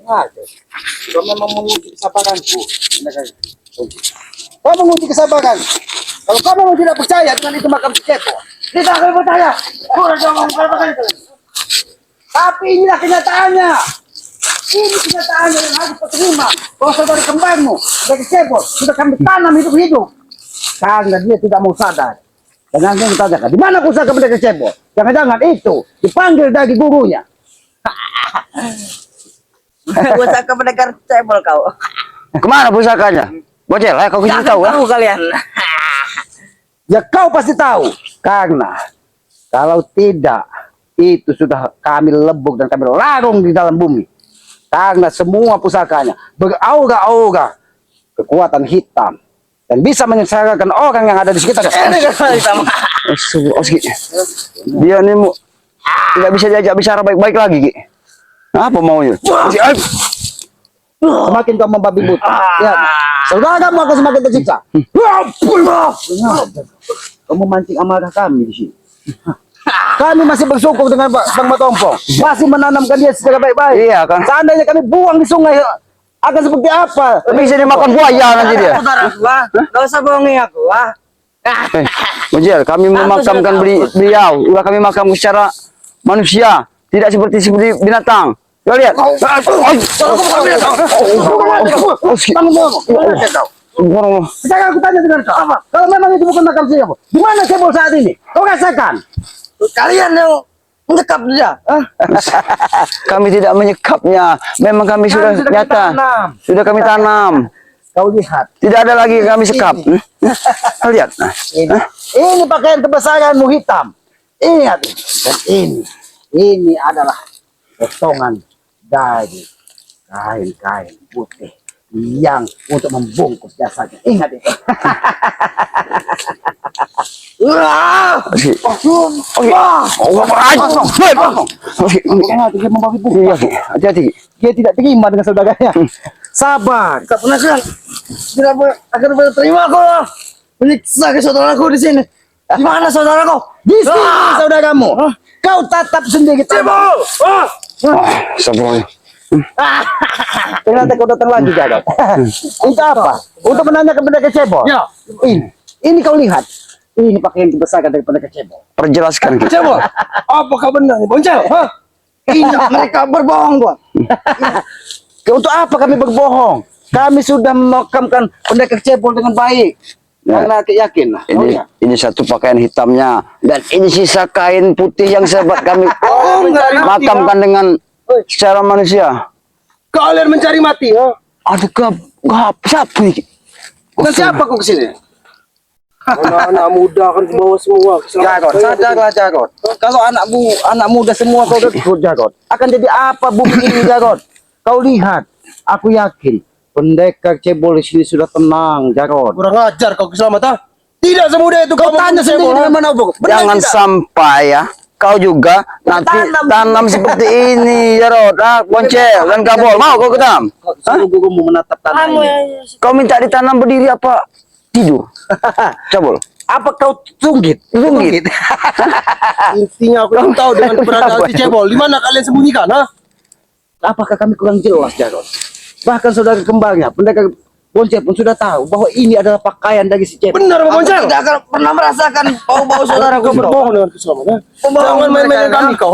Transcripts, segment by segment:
Kau memang menguji kesabaranku. Kau menguji kesabaran. Kalau kau memang tidak percaya dengan itu makam Cepo, kita akan percaya. Tapi inilah kenyataannya. Ini kenyataannya yang harus kau terima. Kau saudara kembarmu dari Cepo sudah kami tanam hidup-hidup. Karena dia tidak mau sadar. Dan yang ditanyakan, di mana pusaka pendekar Cepo? Jangan-jangan itu dipanggil dari gurunya. Pusaka pendekar cebol kau. Kemana pusakanya? Bocel, kau kasih tahu ya? Tahu kalian. Ya kau pasti tahu. Karena kalau tidak, itu sudah kami lebuk dan kami larung di dalam bumi. Karena semua pusakanya beraura-aura kekuatan hitam. Dan bisa menyengsarakan orang yang ada di sekitar. Dia ini tidak bisa diajak bicara baik-baik lagi, Ki. Apa maunya? Semakin kau membabi buta, ya, saudaramu akan semakin tersiksa. Kamu memancing amarah kami di sini. Kami masih bersyukur dengan Bang Matompong, masih menanamkan dia secara baik-baik. Iya kan? Seandainya kami buang di sungai, akan seperti apa? Bisa dimakan buaya nanti dia. Saudara gua, enggak usah bohongi aku, Bocel, kami memakamkan beliau. Udah kami makam secara manusia, tidak seperti binatang. Kau lihat. Sekarang aku tanya dengan kau, kalau memang itu bukan makam Cepo, di mana Cepo saat ini? Kau rasakan? Kalian yang menyekap dia. Kami tidak menyekapnya. Memang kami sudah nyata. Sudah kami tanam. Kau lihat. Tidak ada lagi kami sekap. Kau lihat. Ini pakaian kebesaranmu hitam. Ingat. Dan ini adalah potongan dari kain-kain putih yang untuk membungkus jasanya. Ingat itu. Hati-hati. Dia tidak terima dengan saudaranya. Sabar. Tak pernah kan? Tidak akan pernah terima kau menyiksa ke saudaraku di sini. Di mana saudaraku? Di sini saudaramu. Kau tatap sendiri. Cepo. Sabar. Ternyata kau datang lagi, Jarot. Untuk apa? Untuk menanyakan pendekar Cepo. Ya. Ini kau lihat. Ini pakaian kebesaran dari pendekar Cepo. Perjelaskan. Cepo. Apakah benar nih, Boncel? Ini mereka berbohong, gua. Untuk apa kami berbohong? Kami sudah memakamkan pendekar Cepo dengan baik. Karena yakin lah. Ini satu pakaian hitamnya dan ini sisa kain putih yang sahabat kami makamkan dengan secara manusia. Kalian mencari mati, ya? Aduh, gap, siapa nih? Dengan siapa kau kesini? Anak-anak muda akan dibawa semua. Jarot, sadarlah Jarot. Kalau anak muda semua kau rekrut Jarot, akan jadi apa bumi ini Jarot? Kau lihat, aku yakin pendekar Cebol di sini sudah tenang Jarot. Kurang ajar kau keselamatan. Tidak semudah itu Kau tanya sendiri dengan mana Bung? Jangan sampai ya kau juga nanti tanam seperti ini, Jarot. Boncel dan Gabol. Mau kau tanam? Suruh gurumu menatap tanah ini. Kau minta ditanam berdiri apa tidur? Cabul. Apa kau tunggit? Tunggit. Intinya aku belum tahu dengan keberadaan si Cebol. Di mana kalian sembunyikan, Apakah kami kurang jelas Jarot? Bahkan saudara kembarnya, pendekar Boncel pun sudah tahu bahwa ini adalah pakaian dari si Cebol. Benar, Pak Boncel. Tidak akan pernah merasakan bau-bau saudara Kau berbohong dengan keselamatan. Jangan main-main kami kau,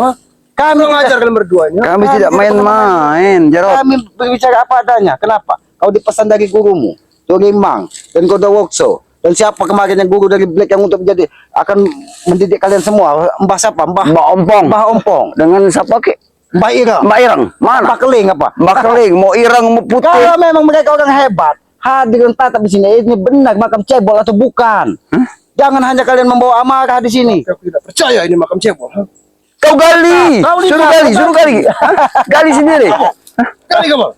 Kami ngajar kalian berduanya. Kami tidak main-main, Jarot. Kami berbicara apa adanya. Kenapa? Kau dipesan dari gurumu, Turimang dan Godowokso. Dan siapa kemarin yang guru dari Black yang untuk menjadi akan mendidik kalian semua? Mbah siapa? Mbah Ompong. Mbah Ompong. Dengan siapa ke? Mbah Irang. Mbak Irang. Mana? Mbah Keling apa? Mbak Keling. Mau Irang mau putih. Kalau memang mereka orang hebat, hadir dan tatap di sini. Ini benar makam Cebol atau bukan? Jangan hanya kalian membawa amarah di sini. Aku tidak percaya ini makam Cebol. Kau gali. Suruh gali. Gali sendiri. Kali kamu.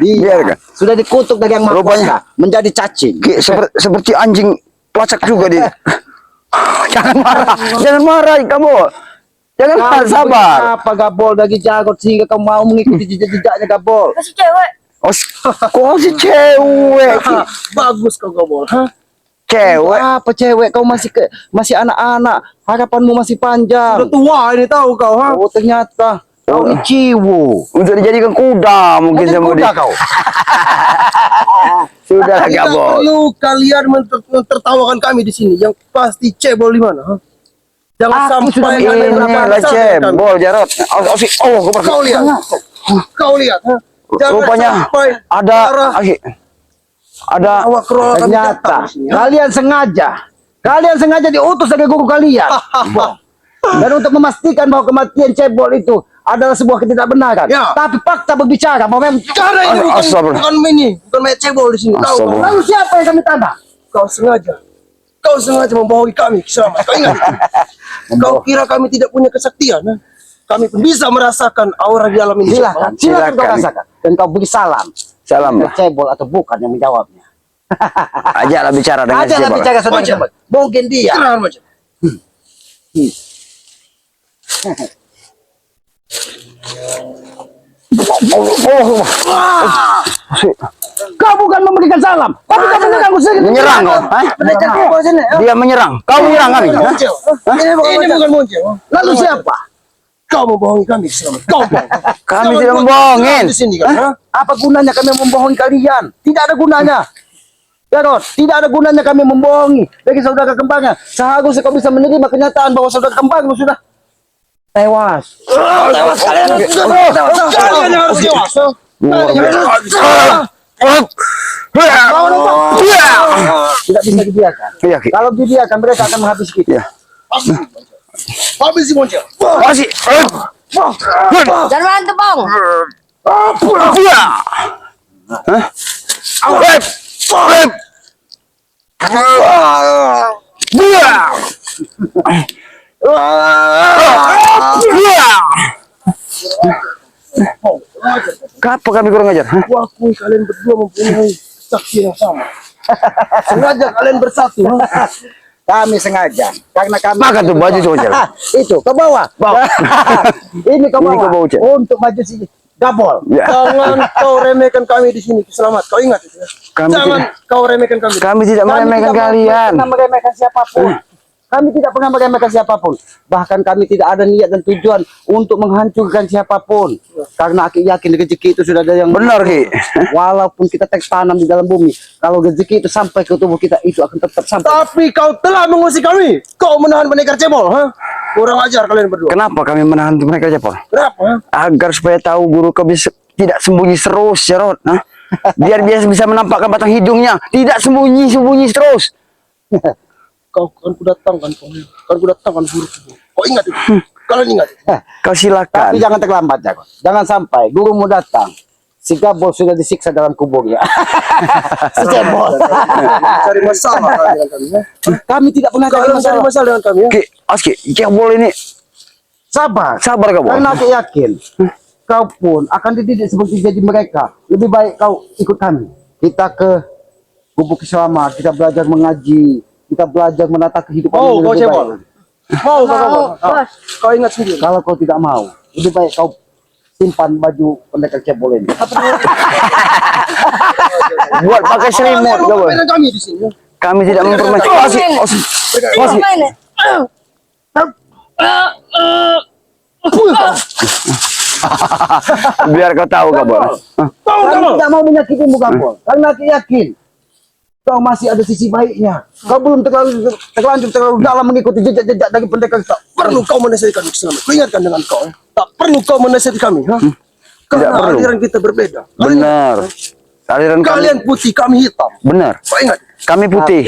Dia sudah dikutuk dari yang Rupanya menjadi cacing. Seperti anjing pelacak juga dia. Jangan marah kamu. Jangan marah, sabar. Apa Gabol dari Jarot sehingga kamu mau mengikuti jejak-jejaknya Gabol? Si cewek. Kok si cewek? Bagus kau Gabol. cewek. Apa cewek? Kau masih anak-anak. Harapanmu masih panjang. Udah tua ini tahu kau, ha? Oh ternyata kau ini ciwo. Untuk dijadikan kuda mungkin Jadi sama kuda dia. kau. Sudah Tidak gabol. perlu kalian mentertawakan kami di sini. Yang pasti cebol di mana, ha? Jangan Aku sudah sampai kalian Ini lah bermasalah dengan kami. cebol Jarot. Oh, Kau lihat, kau lihat, ha? Jangan Rupanya sampai ada arah ada awak roh kami Ternyata datang di sini, ha? kalian sengaja diutus dari guru kalian. Dan untuk memastikan bahwa kematian cebol itu adalah sebuah ketidakbenaran. Ya. Tapi fakta berbicara bahwa memang Karena ini Astagfirullah. bukan ini, bukan main cebol di sini. Tahu? Astagfirullah. lalu siapa yang kami tanda? Kau sengaja membohongi kami, Selamat. Kau ingat itu? Kau kira kami tidak punya kesaktian, ha? Kami pun bisa merasakan aura di dalam ini. Silakan kau Silakan. rasakan. Dan kau beri salam. Salam Ke lah. cebol atau bukan yang menjawabnya. Ajaklah bicara dengan Ajalah cebol. bicara saudara cebol. Mungkin dia. Kenalan macam. Kau bukan memberikan salam, tapi kau menyerang sedikit. Menyerang kau. Hah? Pendekar cebol sini, ha? Dia menyerang. Kau menyerang kami. Hah? Muncul. Ini bukan muncul. Lalu siapa? Kau membohongi kami, Selamat. Kau bohong. Kami Jangan tidak buat membohongin. di sini, kan? ha? Apa gunanya kami membohongi kalian? Tidak ada gunanya. Jarot, tidak ada gunanya kami membohongi bagi saudara kembarnya. Seharusnya kau bisa menerima kenyataan bahwa saudara kembarmu sudah tewas. Kalian yang harus tewas, ha? Tidak bisa dibiarkan. Iya, Ki. Kalau dibiarkan mereka akan menghabisi kita. Iya. Habis si muncul. Masih. Jangan bantu, Bang. Iya. Hah? Iya. Iya. Kenapa kami kurang ajar? Hah? Aku akui kalian berdua mempunyai saksi yang sama. Sengaja kalian bersatu, ha? Kami sengaja karena kami Makan tuh baju tuh, Cel. itu ke bawah. Ini ke Ini bawah. ke bawah, Cel. Untuk maju si gabol. Ya. Jangan kau remehkan kami di sini, Selamat. Kau ingat itu, ya? Kami Jangan kau remehkan kami. Kami tidak meremehkan kalian. Pernah meremehkan siapapun. Kami tidak pernah meremehkan siapapun. Bahkan kami tidak ada niat dan tujuan untuk menghancurkan siapapun. Karena aku yakin rezeki itu sudah ada yang Benar, Ki. Walaupun kita tertanam di dalam bumi, kalau rezeki itu sampai ke tubuh kita, itu akan tetap sampai. Tapi kau telah mengusik kami. Kau menahan pendekar cebol, ha? Kurang ajar kalian berdua. Kenapa kami menahan mereka, Cepol? Kenapa, ha? Agar supaya tahu guru kami tidak sembunyi terus, Jarot. Hah? Biar dia bisa menampakkan batang hidungnya. Tidak sembunyi terus. Kau kan kudatangkan kau. Kan kudatangkan guruku. Kau ingat itu? Kalian ingat itu? Kau silakan. Tapi jangan terlambat, Jago. Jangan sampai gurumu datang. Si Gabol sudah disiksa dalam kuburnya. Si cebol. Cari masalah kalian dengan kami, ha? Kami tidak pernah cari Kalian cari masalah. masalah dengan kami, ya? Ki, Aski, Cepol ini Sabar. sabar kau. Karena aku yakin kau pun akan dididik seperti jadi mereka. Lebih baik kau ikut kami. Kita ke gubuk selamat. Kita belajar mengaji. Kita belajar menata kehidupan Oh, yang kau lebih cebol. baik. Mau, kau. Bos. Kau ingat sendiri. Kalau kau tidak mau, lebih baik kau simpan baju pendekar cebol ini. Buat pakai selimut, Kalian kau. mempermainkan kami di sini, ya? Kami tidak mempermainkan. Oh, Aski, Aski. Main. Biar kau tahu, Gabol. Hah? Kami tidak mau menyakitimu, Gabol. Karena aku yakin kau masih ada sisi baiknya. Kau belum terlanjur terlalu dalam mengikuti jejak-jejak dari pendekar kau. Perlu kau menasihati kami, Selamat. Kau ingatkan dengan kau, ya? Tak perlu kau menasihati kami, ha? Karena perlu. aliran kita berbeda. Benar. Aliran Kalian kami. putih, kami hitam. Benar. Kau ingat? Kami putih.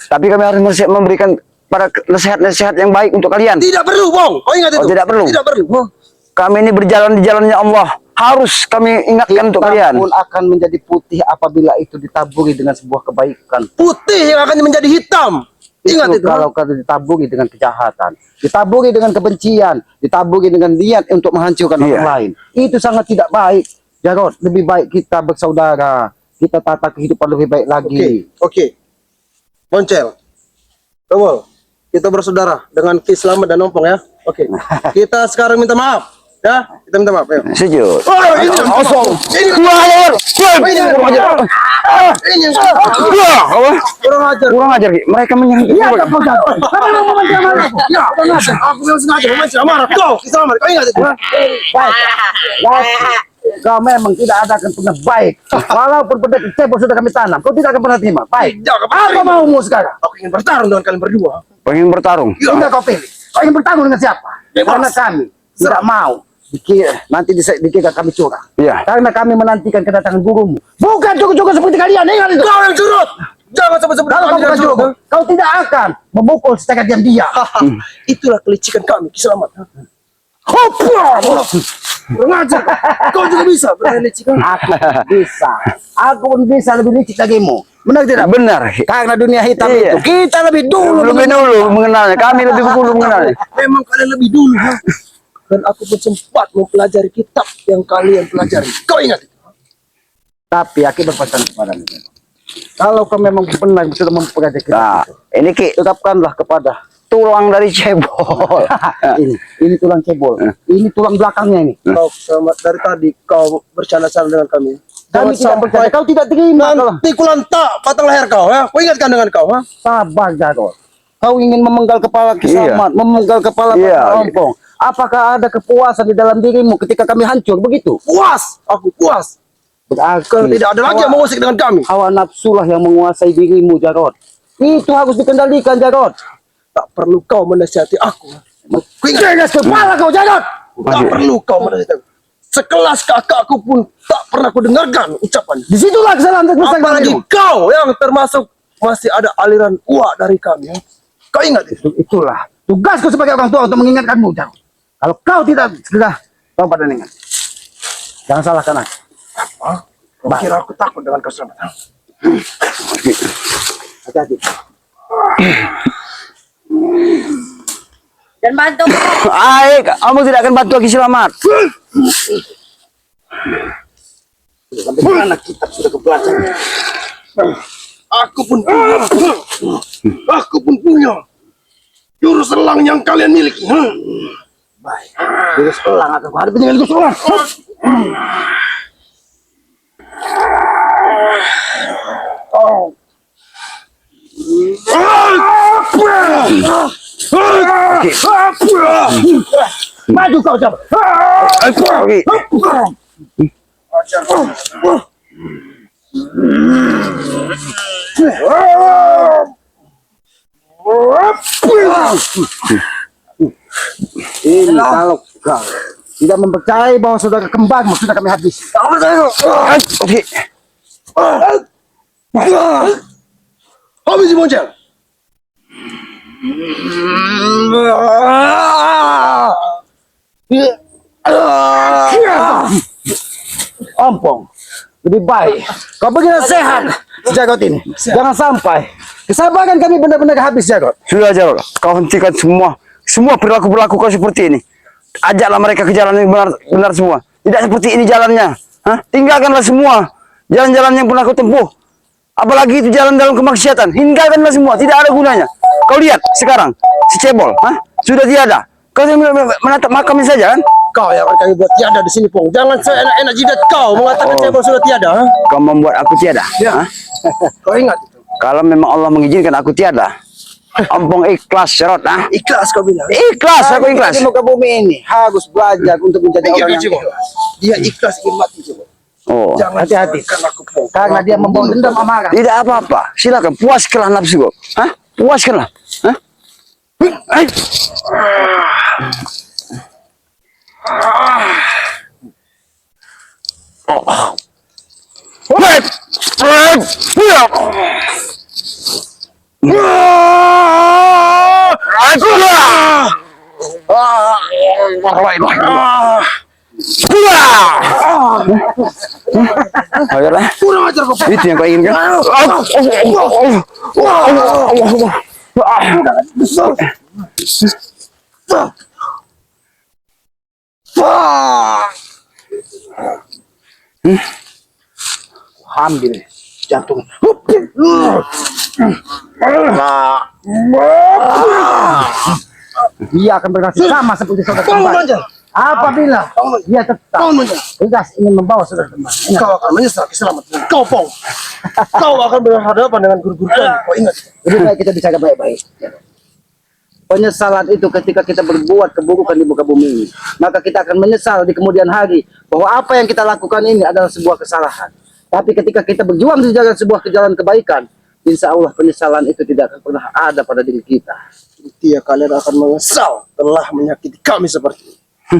Tapi kami harus memberikan para nasihat-nasihat yang baik untuk kalian. Tidak perlu, Bang. Kau ingat Oh, itu? tidak perlu. Tidak perlu. ha? Kami ini berjalan di jalannya Allah. Harus kami ingatkan untuk Kita kalian. pun akan menjadi putih apabila itu ditaburi dengan sebuah kebaikan. Putih yang akan menjadi hitam. Ingat itu. Kalau kau ditaburi dengan kejahatan, ditaburi dengan kebencian, ditaburi dengan niat untuk menghancurkan Iya. orang lain. Itu sangat tidak baik. Jarot, lebih baik kita bersaudara. Kita tata kehidupan lebih baik lagi. Oke. Moncel. Tunggu. Kita bersaudara dengan Ki Selamat dan Nompong, ya. Oke. Kita sekarang minta maaf. Ya, kita minta maaf. Ayo. Sujud. Oh, ini Kosong. Ini Keluar. Ini Ini yang Apa? kurang ajar. Kurang ajar, Ki. Mereka menyerang Iya, kita. Kau Jarot. Kau mau memancing amarah aku. Ya, aku yang sengaja memancing amarah. Kau, selamat. Kau ingat itu? Baik. Kau memang tidak ada akan pernah baik. Walaupun benda cebol sudah kami tanam, kau tidak akan pernah terima. Baik. Tidak akan Apa terima. maumu sekarang? Aku ingin bertarung dengan kalian berdua. Pengen bertarung. Tinggal kau pilih. Kau ingin bertanggung dengan siapa? Bebas. Karena kami tidak mau nanti dikira kami curang. Iya. Karena kami menantikan kedatangan gurumu. Bukan cukup-cukup seperti kalian. Ingat itu. Kau yang curut. Jangan sebut-sebut Kalau kau kami bukan yang curut. cukup, kau tidak akan memukul secara diam-diam. Itulah kelicikan kami, Selamat. Hoppa! Kurang ajar. Kau juga bisa berkelicikan. Aku bisa. Aku pun bisa lebih licik bagimu. Benar tidak? Benar. Karena dunia hitam Iya. itu kita lebih dulu. Lebih dulu mengenalnya. Kami lebih dulu mengenalnya. Memang kalian lebih dulu. Dan aku pun sempat mempelajari kitab yang kalian pelajari. Kau ingat itu? Tapi aku berpesan kepadamu. Kalau kau memang benar sudah mempelajari Nah, kitab itu, ini Ki, tetapkanlah kepada tulang dari cebol. ini tulang cebol. Ini tulang belakangnya ini. Kau Selamat, dari tadi kau bercanda-canda dengan kami. Kami Jangan tidak percaya. sampai Kau tidak terima. nanti kulantak batang leher kau. Ya? Kau ingatkan dengan kau. Ha? Sabar, Jarot. Kau ingin memenggal kepala Kisamat, memenggal kepala Iya. Pak Ompong. Apakah ada kepuasan di dalam dirimu ketika kami hancur begitu? Puas. Aku puas. Berarti Kalau tidak ada lagi yang mengusik dengan kami. hawa nafsulah yang menguasai dirimu, Jarot. Itu harus dikendalikan, Jarot. Tak perlu kau menasihati aku. Kau ingat? Keras kepala kau, Jarot. Tak perlu kau menasihati aku. Sekelas kakakku pun tak pernah ku dengarkan ucapan. Disitulah kesalahan terbesar Apalagi darimu. kau yang termasuk masih ada aliran uak dari kami. Ya? Kau ingat itu? Itulah tugasku sebagai orang tua untuk mengingatkanmu, Jarot. Kalau kau tidak segera tobat dan ingat, jangan salahkan aku. Hah? Kau kira aku takut dengan kau Selamat? Ha? Hati-hati. Dan bantu. Aik, kamu tidak akan bantu Ki Selamat. Sampai mana kitab sudah kepelajari. Aku pun punya. Aku pun punya. Jurus selang yang kalian miliki. Ha? Baik. Jurus pelang akan menghadapi dengan jurus pelang. Maju kau, Jarot. Ki. Ini kalau kau tidak mempercayai bahwa saudara kembarmu sudah kami habis. Oke. Habis si Boncel. Ompong, lebih baik kau begini sehat, Jarot ini. Jangan sampai kesabaran kami benar-benar habis, Jarot. Sudah Jarot, kau hentikan semua perilaku kau seperti ini. Ajaklah mereka ke jalan yang benar semua. Tidak seperti ini jalannya. Hah? Tinggalkanlah semua jalan-jalan yang pernah kau tempuh. Apalagi itu jalan dalam kemaksiatan. Tinggalkanlah semua, tidak ada gunanya. Kau lihat sekarang si cebol, hah? Sudah tiada. Kau menatap makamnya saja kan? Kau yang akan kami buat tiada di sini, Pong. Jangan seenak-enak jidat kau mengatakan cebol sudah tiada. Ha? Kau membuat aku tiada. Ya. Hah? Kau ingat itu? Kalau memang Allah mengizinkan aku tiada, Ompong ikhlas Jarot. Ah. Ikhlas kau bilang. Ikhlas, aku ikhlas. Di muka bumi ini harus belajar untuk menjadi Iya, orang yang Cebol. ikhlas. Dia ikhlas ingin mati, Cebol. Oh, Jangan Hati-hati. salahkan aku, Pong. Karena dia membawa dendam amarah. tidak apa-apa. Silakan puaskanlah nafsu kau. Hah? Puaskanlah. Hah? Hai. Ayolah. Kurang ajar kau, Pong. Itu yang kau inginkan. Ambil jantung. Dia akan bernasib sama seperti saudara Kau kembar. manjal. Apabila dia tetap tegas ingin membawa saudara teman, Kau akan menyesal keselamatan. Kau Pong. Kau akan berhadapan dengan guru-guru kami. Kau ingat. lebih baik kita bicara baik-baik. Penyesalan itu ketika kita berbuat keburukan di muka bumi ini, maka kita akan menyesal di kemudian hari bahwa apa yang kita lakukan ini adalah sebuah kesalahan. Tapi ketika kita berjuang di jalan sebuah jalan kebaikan, insya Allah penyesalan itu tidak akan pernah ada pada diri kita. Dia kalian akan menyesal telah menyakiti kami seperti ini.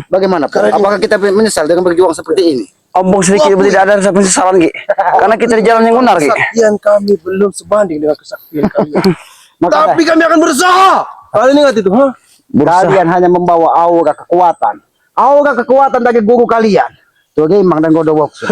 Bagaimana Pak? Apakah kita menyesal dengan berjuang seperti ini? Ompong sedikit tidak ada rasa penyesalan Ki. Karena kita di jalan yang benar Ki. Kesaktian kami belum sebanding dengan kesaktian kalian. Maka Tapi kami akan berusaha. Kalian ingat itu, ha? kalian hanya membawa aura kekuatan. Aura kekuatan dari guru kalian. Turimang dan Godowokso.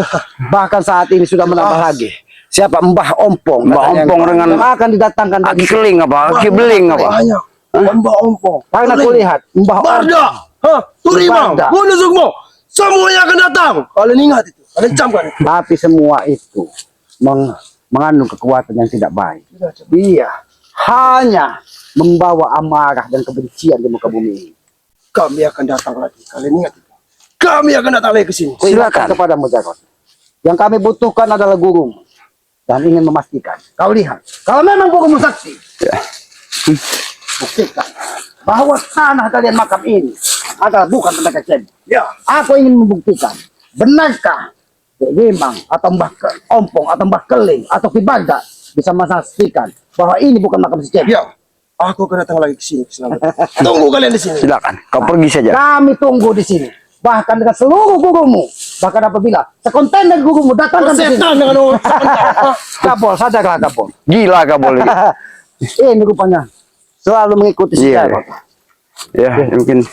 Bahkan saat ini sudah menambah lagi. Siapa Mbah Ompong? Mbah katanya, Ompong dengan yang akan didatangkan Aki keling apa? Aki beling apa? Banyak. Mbak Ompong. Karena aku lihat Mbah Barda. Ha? Turimang. Barda. Bunuh Sukmo. Semuanya akan datang. Kalian ingat itu. Kalian camkan itu. Tapi semua itu mengandung kekuatan yang tidak baik. Dia hanya membawa amarah dan kebencian di muka bumi ini. Kami akan datang lagi. Kalian ingat itu. Kami akan datang lagi ke sini. Silakan kepadamu Jarot. Yang kami butuhkan adalah gurumu. Dan ingin memastikan. Kau lihat. Kalau memang gurumu sakti. Ya. Buktikan. Bahwa tanah kalian makam ini adalah bukan pendekar cebol. Ya. Aku ingin membuktikan. Benarkah Rimang atau Mbah Ompong atau Mbah Keling atau Ki Barda bisa memastikan bahwa ini bukan makam si cebol? Ya. Aku akan datang lagi ke sini. Tunggu kalian di sini. Silakan. Kau pergi saja. Kami tunggu di sini. Bahkan dengan seluruh gurumu. Bahkan apabila sekontainer gurumu datangkan ke sini. Setan dengan orang. Kapol, sadarlah Kapol. Gila kau boleh. Ini rupanya selalu mengikuti si Iya. Jarot. Ya, mungkin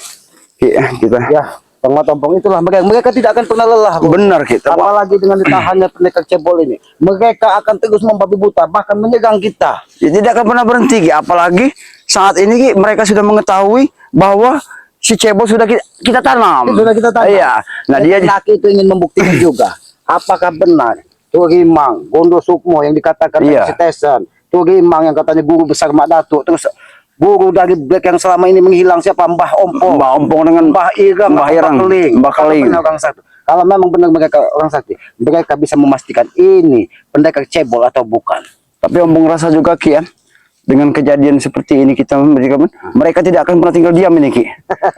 Ki, kita Ya, Tompong itulah mereka tidak akan pernah lelah. Bro. benar kita. Apalagi dengan ditahannya pendekar cebol ini. Mereka akan terus membabi buta, bahkan menyerang kita. Ya, tidak akan pernah berhenti Ki. Apalagi saat ini Ki, mereka sudah mengetahui bahwa si cebol sudah kita tanam. Sudah kita tanam. Iya. Nah dia laki itu ingin membuktikan juga apakah benar Turimang, Gondo Sukmo yang dikatakan Iya. si Tesan, Turimang yang katanya guru besar Mak Datuk, terus guru dari Black yang selama ini menghilang siapa Mbah Ompong, Mbah Ompong dengan Mbah Irang, Mbah Irang, Mbah Keling. Kalau orang sakti. Kalau memang benar mereka orang sakti, mereka bisa memastikan ini pendekar cebol atau bukan. Tapi Ompong rasa juga Ki ya, dengan kejadian seperti ini kita mereka tidak akan pernah tinggal diam ini Ki.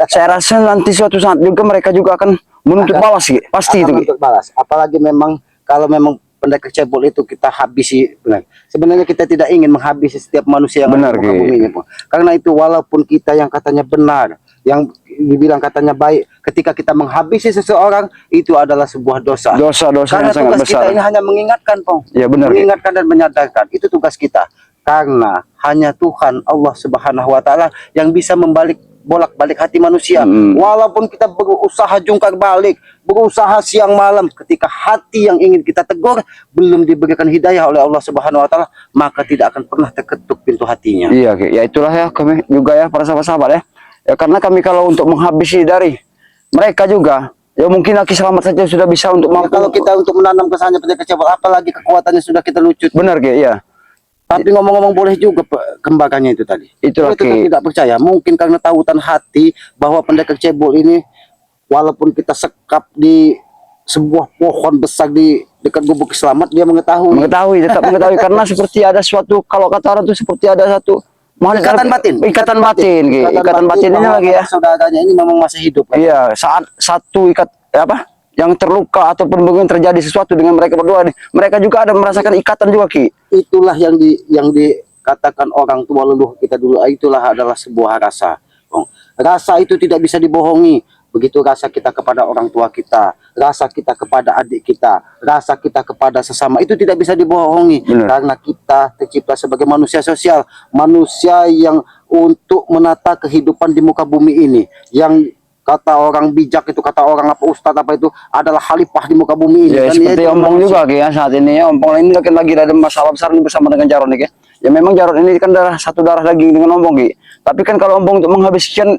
Saya rasa nanti suatu saat juga mereka juga akan menuntut balas Ki. Pasti itu Akan Ki. untuk balas. Apalagi memang kalau memang pendekar cebol itu kita habisi benar. Sebenarnya kita tidak ingin menghabisi setiap manusia yang Benar, ada di muka Ki. bumi ini, Bang. Karena itu walaupun kita yang katanya benar, yang dibilang katanya baik, ketika kita menghabisi seseorang itu adalah sebuah dosa. Dosa-dosa Karena yang sangat tugas besar. kita ini hanya mengingatkan, Pong. Ya, benar, Ki. Mengingatkan dan menyadarkan. Itu tugas kita. Karena hanya Tuhan Allah Subhanahu wa taala yang bisa bolak-balik hati manusia. Walaupun kita berusaha jungkar balik, berusaha siang malam, ketika hati yang ingin kita tegur belum diberikan hidayah oleh Allah Subhanahu wa taala, maka tidak akan pernah terketuk pintu hatinya. Iya Ki. Ya itulah ya kami juga ya para sahabat-sahabat ya. Ya karena kami kalau untuk menghabisi dari mereka juga ya mungkin Aki Selamat saja sudah bisa untuk Ya, kalau kita untuk menanam kesannya pendekar cebol, apalagi kekuatannya sudah kita lucut. benar Ki ya. Tapi ngomong-ngomong boleh juga kembarannya itu tadi. Itulah, Saya tetap Ki. tidak percaya. Mungkin karena tautan hati bahwa pendekar cebol ini walaupun kita sekap di sebuah pohon besar di dekat Gubuk Selamat, dia mengetahui. Tetap mengetahui karena seperti ada suatu, kalau kata orang itu seperti ada satu Ikatan batin. Ikatan batin Ki. Ikatan batin ini bahwa lagi ya. saudaranya ini memang masih hidup. Kan? Iya, saat satu yang terluka ataupun mungkin terjadi sesuatu dengan mereka berdua nih, mereka juga ada merasakan ikatan juga Ki. Itulah yang dikatakan orang tua leluhur kita dulu. Itulah adalah sebuah rasa. Rasa itu tidak bisa dibohongi. Begitu rasa kita kepada orang tua kita, rasa kita kepada adik kita, rasa kita kepada sesama, itu tidak bisa dibohongi. Benar. Karena kita tercipta sebagai manusia sosial, manusia yang untuk menata kehidupan di muka bumi ini, yang kata orang bijak itu, kata orang apa ustadz apa itu adalah khalifah di muka bumi ini. Ya Dan seperti yaitu Ompong manusia. juga Ki ya saat ini ya. Ompong ini lagi ada masalah besar nih bersama dengan Jarot nih Ki. Ya memang Jarot ini kan satu darah daging dengan Ompong Ki. Tapi kan kalau Ompong untuk menghabiskan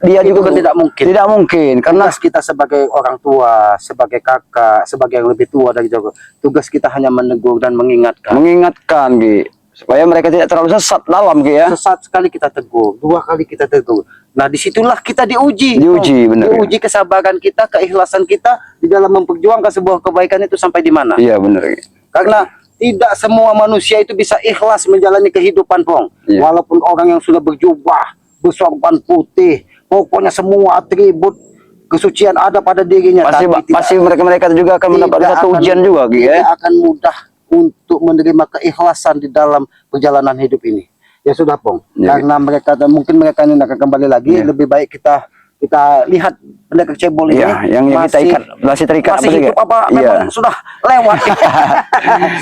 dia Itu juga kan tidak mungkin. Tidak mungkin karena Tugas kita sebagai orang tua, sebagai kakak, sebagai yang lebih tua dari Jago, tugas kita hanya menegur dan mengingatkan. mengingatkan Ki. Supaya mereka tidak terlalu sesat dalam gitu ya. Sesat sekali kita tegur, 2 kali kita tegur. Nah, disitulah kita diuji. Diuji, benar, Diuji kesabaran kita, keikhlasan kita di dalam memperjuangkan sebuah kebaikan itu sampai di mana. Iya benar. Ki. Karena tidak semua manusia itu bisa ikhlas menjalani kehidupan, Pong. Iya. Walaupun orang yang sudah berjubah, bersorban putih, pokoknya semua atribut kesucian ada pada dirinya. Pasti tapi pasti mereka juga akan mendapatkan satu ujian juga gitu ya. tidak akan mudah untuk menerima keikhlasan di dalam perjalanan hidup ini. Ya sudah, Pong. Ya. Karena mereka mungkin mereka ini akan kembali lagi. Ya. Lebih baik kita lihat pendekar cebol ini. Iya, yang kita ikat masih terikat masih apa sih, hidup Ki? apa Iya. memang sudah lewat.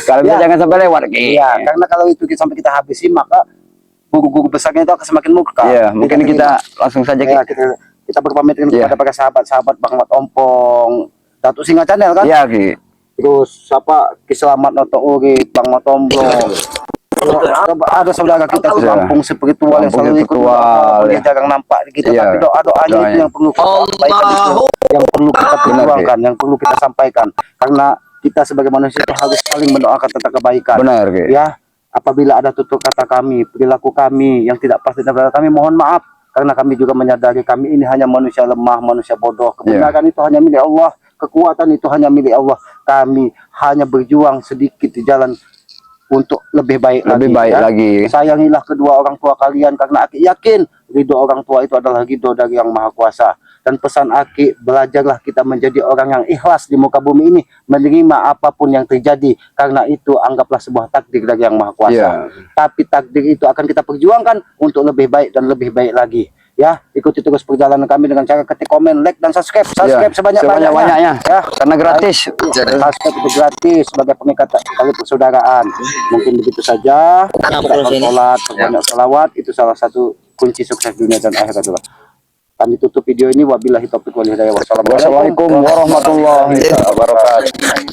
Kalau bisa Ya. jangan sampai lewat. Ki. Iya, karena kalau itu sampai kita habisi, maka guru-guru besarnya itu akan semakin murka. Iya, mungkin kita langsung saja Ya, Ki. kita berpamit Iya. kepada para sahabat-sahabat Bang Mat Ompong, Datuk Singa Channel kan? Iya Ki. Terus siapa Kiselamat Noto Uri, Bang Motomblo. Ada saudara kita di Iya. kampung spiritual yang Kampung selalu ikut spiritual, dia ya. jarang nampak di kita, Iya. tapi doa-doanya itu Doanya. yang perlu kita sampaikan, yang perlu kita perjuangkan, yang perlu kita sampaikan. Karena kita sebagai manusia itu harus saling mendoakan tentang kebaikan. Benar Ki. Ya, apabila ada tutur kata kami, perilaku kami yang tidak pas dengan kami, mohon maaf. Karena kami juga menyadari kami ini hanya manusia lemah, manusia bodoh. Kebenaran itu hanya milik Allah, kekuatan itu hanya milik Allah. Kami hanya berjuang sedikit di jalan untuk lebih baik Lebih baik ya. lagi. Sayangilah kedua orang tua kalian, karena Aki yakin ridho orang tua itu adalah ridho dari Yang Maha Kuasa. Dan pesan Aki, belajarlah kita menjadi orang yang ikhlas di muka bumi ini, menerima apapun yang terjadi, karena itu anggaplah sebuah takdir dari Yang Maha Kuasa. Iya. Tapi takdir itu akan kita perjuangkan untuk lebih baik dan lebih baik lagi. Ya, ikuti terus perjalanan kami dengan cara ketik komen, like dan subscribe. Subscribe Iya, sebanyak-banyaknya. sebanyak-banyaknya. Ya, Karena gratis. subscribe itu gratis sebagai pengikat tali persaudaraan. Mungkin begitu saja. Sholat, banyak salawat itu salah satu kunci sukses dunia dan akhirat juga. Kami tutup video ini, wabillahi taufiq wal hidayah. Wassalamualaikum warahmatullahi wabarakatuh.